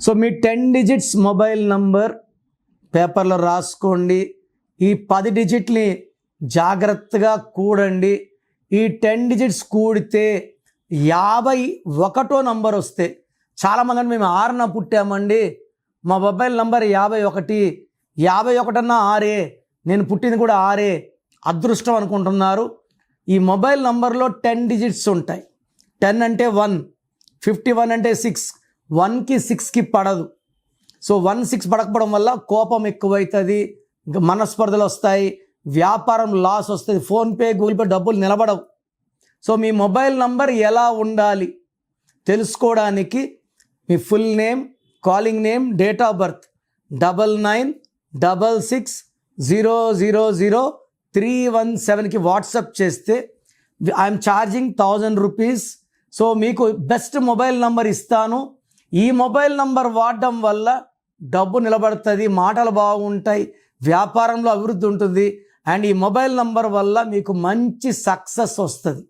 So మీ 10 digits mobile number పేపర్లో రాసుకోండి. ఈ 10 డిజిట్ని జాగ్రత్తగా కూడండి. ఈ 10 డిజిట్స్ కూడితే 51వ నంబర్ వస్తే, చాలామంది అంటే మేము 6న పుట్టామండి, మా మొబైల్ నంబర్ 51, 51 అన్న 6, నేను పుట్టింది కూడా 6, అదృష్టం అనుకుంటున్నారు. ఈ మొబైల్ నంబర్లో 10 డిజిట్స్ ఉంటాయి. 10 అంటే 1, 51 అంటే 6, 1కి 6కి పడదు. సో 1 6 పడకపోవడం వల్ల కోపం ఎక్కువవుతుంది, ఇంకా మనస్పర్ధలు వస్తాయి, వ్యాపారం లాస్ వస్తుంది, ఫోన్పే గూగుల్ పే డబ్బులు నిలబడవు. సో మీ మొబైల్ నంబర్ ఎలా ఉండాలి తెలుసుకోవడానికి మీ full name, calling name, date of birth 9966000317కి వాట్సాప్ చేస్తే ఐఎమ్ ఛార్జింగ్ 1000 రూపీస్. సో మీకు బెస్ట్ మొబైల్ నంబర్ ఇస్తాను. ఈ మొబైల్ నంబర్ వాడడం వల్ల డబ్బు నిలబడుతుంది, మాటలు బాగుంటాయి, వ్యాపారంలో అభివృద్ధి ఉంటుంది, అండ్ ఈ మొబైల్ నంబర్ వల్ల మీకు మంచి సక్సెస్ వస్తుంది.